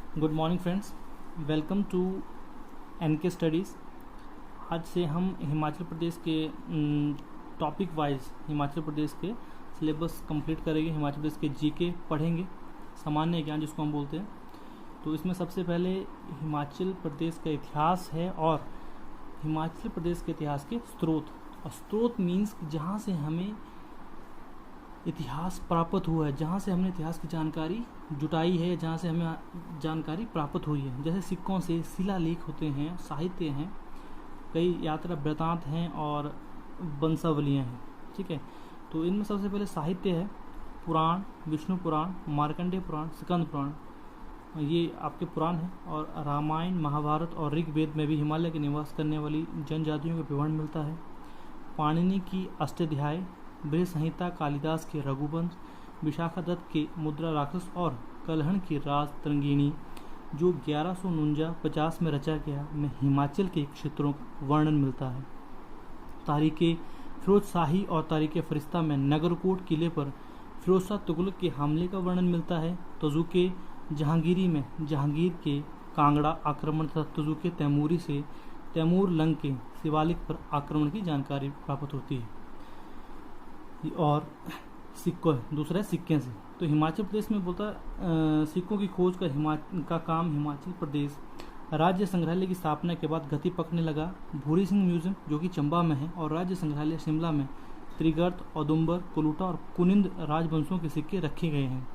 Good morning friends, welcome to NK studies. आज से हम हिमाचल प्रदेश के टॉपिक वाइज हिमाचल प्रदेश के सिलेबस कंप्लीट करेंगे। हिमाचल प्रदेश के जीके पढ़ेंगे, सामान्य ज्ञान जिसको हम बोलते हैं। तो इसमें सबसे पहले हिमाचल प्रदेश का इतिहास है और हिमाचल प्रदेश के इतिहास के स्रोत। और स्रोत मीन्स जहाँ से हमें इतिहास प्राप्त हुआ है, जहाँ से हमने इतिहास की जानकारी जुटाई है, जहाँ से हमें जानकारी प्राप्त हुई है। जैसे सिक्कों से शिलालेख होते हैं, साहित्य हैं, कई यात्रा वृतांत हैं और वंशावलियाँ हैं। ठीक है, तो इनमें सबसे पहले साहित्य है। पुराण, विष्णु पुराण, मार्कंडेय पुराण, स्कंद पुराण, ये आपके पुराण हैं। और रामायण, महाभारत और ऋग्वेद में भी हिमालय के निवास करने वाली जनजातियों का विवरण मिलता है। पाणिनि की अष्टाध्यायी, बृहद संहिता, कालिदास के रघुवंश, विशाखादत्त के मुद्रा राक्षस और कल्हण की राज तरंगिणी जो 1149-50 में रचा गया, में हिमाचल के क्षेत्रों का वर्णन मिलता है। तारीख़ फिरोज शाही और तारीख़ फरिश्ता में नगरकोट किले पर फिरोज शाह तुगलक के हमले का वर्णन मिलता है। तजुके जहांगीरी में जहांगीर के कांगड़ा आक्रमण तथा तजुके तैमूरी से तैमूर लंग के शिवालिक पर आक्रमण की जानकारी प्राप्त होती है। और सिक्कों दूसरा है सिक्के से। तो हिमाचल प्रदेश में बोलता सिक्कों की खोज का काम हिमाचल प्रदेश राज्य संग्रहालय की स्थापना के बाद गति पकड़ने लगा। भूरी सिंह म्यूजियम जो कि चंबा में है और राज्य संग्रहालय शिमला में त्रिगर्त, औदुंबर, कोलूटा और कुनिंद राजवंशों के सिक्के रखे गए हैं।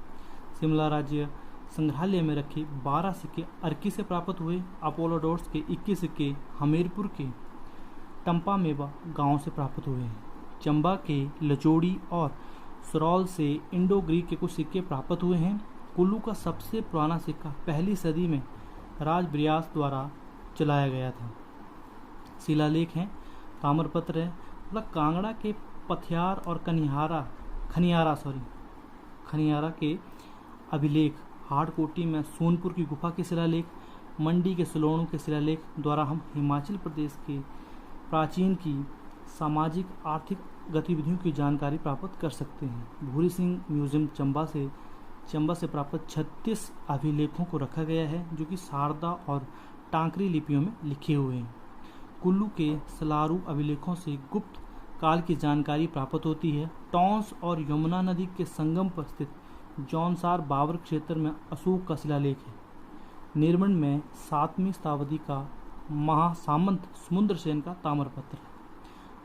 शिमला राज्य संग्रहालय में रखे 12 सिक्के अर्की से प्राप्त हुए। अपोलोडोर्स के 21 सिक्के हमीरपुर के टंपा मेवा गाँव से प्राप्त हुए हैं। चंबा के लचोड़ी और सरौल से इंडो ग्रीक के कुछ सिक्के प्राप्त हुए हैं। कुल्लू का सबसे पुराना सिक्का पहली सदी में राज ब्रियास द्वारा चलाया गया था। शिलालेख हैं, ताम्रपत्र है। मतलब कांगड़ा के पथियार और खनियारा के अभिलेख, हाड़कोटी में सोनपुर की गुफा के शिलालेख, मंडी के सलोणों के शिलालेख द्वारा हम हिमाचल प्रदेश के प्राचीन की सामाजिक आर्थिक गतिविधियों की जानकारी प्राप्त कर सकते हैं। भूरी सिंह म्यूजियम चंबा से प्राप्त 36 अभिलेखों को रखा गया है जो कि शारदा और टांकरी लिपियों में लिखे हुए हैं। कुल्लू के सलारू अभिलेखों से गुप्त काल की जानकारी प्राप्त होती है। टॉन्स और यमुना नदी के संगम पर स्थित जौनसार बाबर क्षेत्र में अशोक का शिलालेख है। निर्मण में 7वीं शताब्दी का महासामंत समुद्रसेन का ताम्रपत्र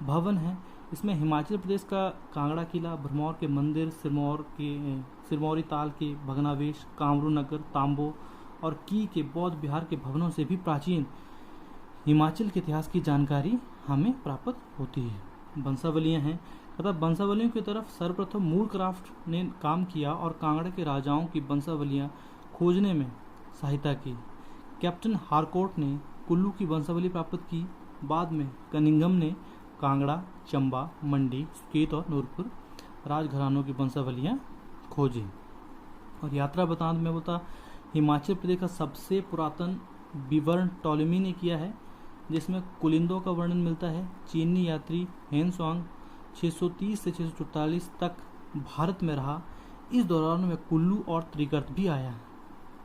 भवन है। इसमें हिमाचल प्रदेश का कांगड़ा किला, भरमौर के मंदिर, सिरमौरी ताल के भग्नावशेष, कामरू नगर, तांबो और की के बौद्ध विहार के भवनों से भी प्राचीन हिमाचल के इतिहास की जानकारी हमें प्राप्त होती है। वंशावलियाँ हैं तथा वंशावलियों की तरफ सर्वप्रथम मूरक्राफ्ट ने काम किया और कांगड़ा के राजाओं की वंशावलियाँ खोजने में सहायता की। कैप्टन हारकोर्ट ने कुल्लू की वंशावली प्राप्त की। बाद में कनिंघम ने कांगड़ा, चंबा, मंडी, सुकेत और नूरपुर राजघरानों की वंशावलियाँ खोजी। और यात्रा वृतांत में बोलता हिमाचल प्रदेश का सबसे पुरातन विवरण टॉलेमी ने किया है, जिसमें कुलिंदों का वर्णन मिलता है। चीनी यात्री हेनसुआंग 630 से 644 तक भारत में रहा। इस दौरान में कुल्लू और त्रिगर्त भी आया।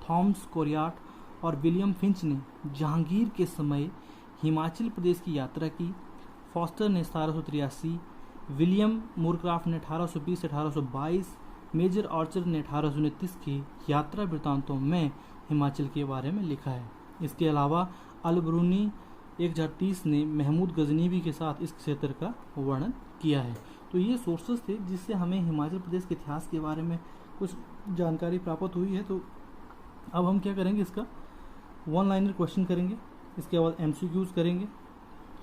थॉमस कोरियाट और विलियम फिंच ने जहांगीर के समय हिमाचल प्रदेश की यात्रा की। फॉस्टर ने 1783, विलियम मूरक्राफ्ट ने 1820 से 1822, मेजर आर्चर ने 1829 की यात्रा वृत्तांतों में हिमाचल के बारे में लिखा है। इसके अलावा अलबरूनी 1030 ने महमूद गजनीवी के साथ इस क्षेत्र का वर्णन किया है। तो ये सोर्सेस थे जिससे हमें हिमाचल प्रदेश के इतिहास के बारे में कुछ जानकारी प्राप्त हुई है। तो अब हम क्या करेंगे, इसका वन लाइनर क्वेश्चन करेंगे, इसके बाद MCQs करेंगे।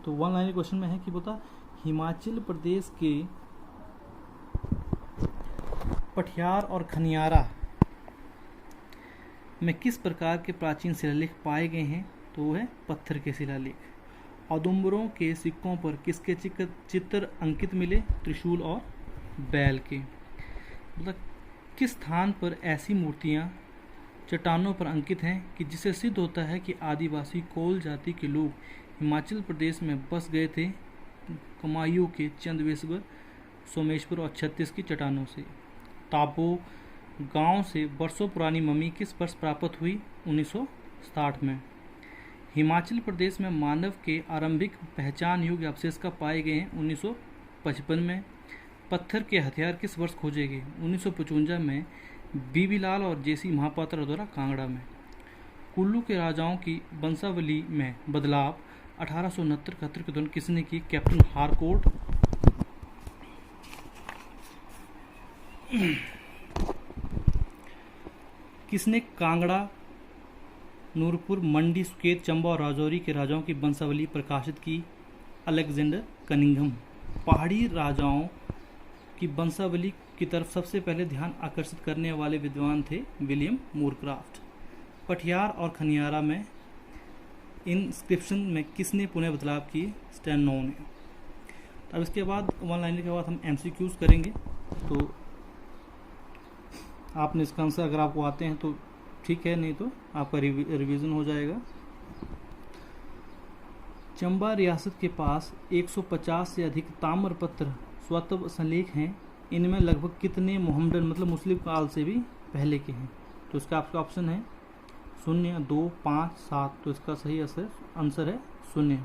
तो वन लाइनर क्वेश्चन में है कि बता हिमाचल प्रदेश के पठियार और खनियारा में किस प्रकार के प्राचीन शिलालेख पाए गए हैं। तो वो है पत्थर के शिलालेख। औदुंबरों के सिक्कों पर किसके चित्र अंकित मिले, त्रिशूल और बैल के। मतलब किस स्थान पर ऐसी मूर्तियां चट्टानों पर अंकित हैं कि जिससे सिद्ध होता है कि आदिवासी कोल जाति के लोग हिमाचल प्रदेश में बस गए थे कुमायूं के चंदेश्वर, सोमेश्वर और छत्तीस की चट्टानों से। ताबो गांव से वर्षों पुरानी मम्मी किस वर्ष प्राप्त हुई? 1960 में। हिमाचल प्रदेश में मानव के आरंभिक पहचान योग्य अवशेष कब पाए गए हैं? 1955 में। पत्थर के हथियार किस वर्ष खोजे गए? 1955 में बीबी लाल और जेसी महापात्रा द्वारा कांगड़ा में। कुल्लू के राजाओं की वंशावली में बदलाव 1869-71 के दौरान किसने की? Captain Harcourt. किसने कांगड़ा, नूरपुर, मंडी, सुकेत, चंबा और राजौरी के राजाओं की वंशावली प्रकाशित की? Alexander Cunningham. पहाड़ी राजाओं की वंशावली की तरफ सबसे पहले ध्यान आकर्षित करने वाले विद्वान थे विलियम मोरक्राफ्ट। पठियार और खनियारा में इंस्क्रिप्शन में किसने पुनः बदलाव किए? स्टेनो ने। अब इसके बाद वन लाइनर के बाद हम MCQs करेंगे, तो आपने इसका आंसर अगर आपको आते हैं तो ठीक है, नहीं तो आपका रिवीजन हो जाएगा। चंबा रियासत के पास 150 से अधिक ताम्रपत्र स्वत्व संलेख हैं। इनमें लगभग कितने मोहम्मदन मतलब मुस्लिम काल से भी पहले के हैं? तो इसका आपका ऑप्शन है 0, 2, 5, 7। तो इसका सही आंसर है 0।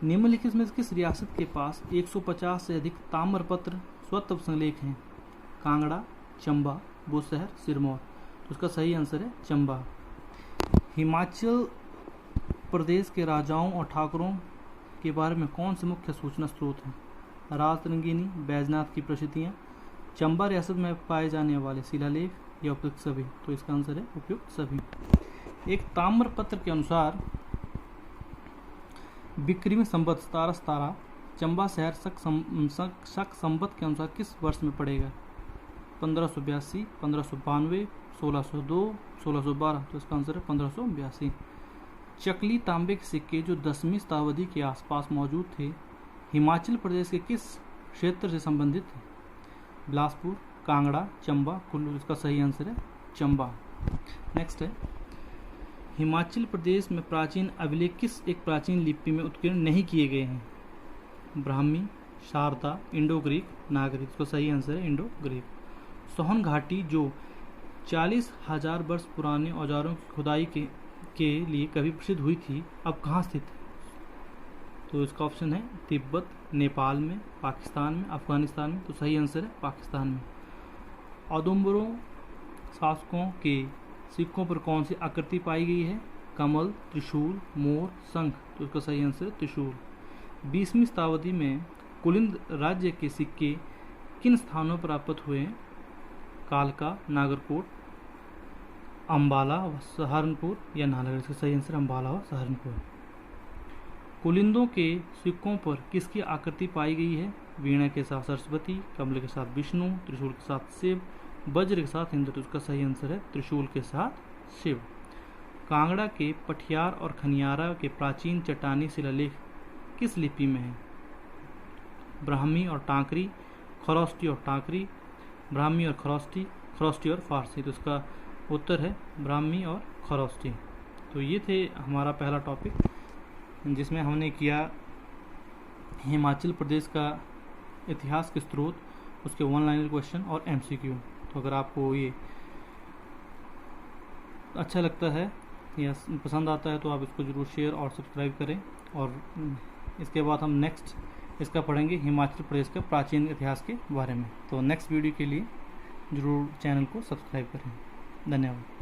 निम्नलिखित में किस रियासत के पास 150 से अधिक ताम्रपत्र स्वत्व संलेख हैं? कांगड़ा, चंबा, बुशहर, सिरमौर। तो उसका सही आंसर है चंबा। हिमाचल प्रदेश के राजाओं और ठाकुरों के बारे में कौन से मुख्य सूचना स्रोत हैं? राज रंगीनी, बैजनाथ की प्रसिद्धियाँ, चंबा रियासत में पाए जाने वाले शिलालेख या उपयुक्त सभी? तो इसका आंसर है उपयुक्त सभी। एक ताम्रपत्र के अनुसार बिक्री संवत 1717 चंबा शहर शक संवत के अनुसार किस वर्ष में पड़ेगा? 1582, 1592, 1602, 1612। तो इसका आंसर है 1582। चकली तांबे के सिक्के जो 10वीं शताब्दी के आसपास मौजूद थे हिमाचल प्रदेश के किस क्षेत्र से संबंधित थे? बिलासपुर, कांगड़ा, चंबा, कुल्लू। इसका सही आंसर है चंबा। नेक्स्ट है, हिमाचल प्रदेश में प्राचीन अभिलेख किस एक प्राचीन लिपि में उत्कीर्ण नहीं किए गए हैं? ब्राह्मी, शारदा, इंडो ग्रीक, नागरिक। इसका सही आंसर है इंडो ग्रीक। सोहन घाटी जो 40,000 वर्ष पुराने औजारों की खुदाई के लिए कभी प्रसिद्ध हुई थी, अब कहाँ स्थित है? तो इसका ऑप्शन है तिब्बत, नेपाल में, पाकिस्तान में, अफगानिस्तान में। तो सही आंसर है पाकिस्तान में। औदुंबरों शासकों के सिक्कों पर कौन सी आकृति पाई गई है? कमल, त्रिशूल, मोर, शंख। तो इसका सही आंसर है त्रिशूल। 20वीं शताब्दी में कुलिंद राज्य के सिक्के किन स्थानों पर प्राप्त हुए हैं? कालका, नागरकोट, अम्बाला व सहारनपुर या नालागढ़। इसका सही आंसर अम्बाला व सहारनपुर। कुलिंदों के सिक्कों पर किसकी आकृति पाई गई है? वीणा के साथ सरस्वती, कमल के साथ विष्णु, त्रिशूल के साथ शिव, वज्र के साथ इंद्र। तो उसका सही आंसर है त्रिशूल के साथ शिव। कांगड़ा के पठियार और खनियारा के प्राचीन चट्टानी शिलालेख किस लिपि में है? ब्राह्मी और टांकरी, खरोष्टी और टांकरी, ब्राह्मी और खरोष्टी और फारसी। तो इसका उत्तर है ब्राह्मी और खरोष्टी। तो ये थे हमारा पहला टॉपिक, जिसमें हमने किया हिमाचल प्रदेश का इतिहास के स्रोत, उसके वन लाइनर क्वेश्चन और MCQ। तो अगर आपको ये अच्छा लगता है या पसंद आता है तो आप इसको ज़रूर शेयर और सब्सक्राइब करें। और इसके बाद हम नेक्स्ट इसका पढ़ेंगे हिमाचल प्रदेश के प्राचीन इतिहास के बारे में। तो नेक्स्ट वीडियो के लिए ज़रूर चैनल को सब्सक्राइब करें। धन्यवाद।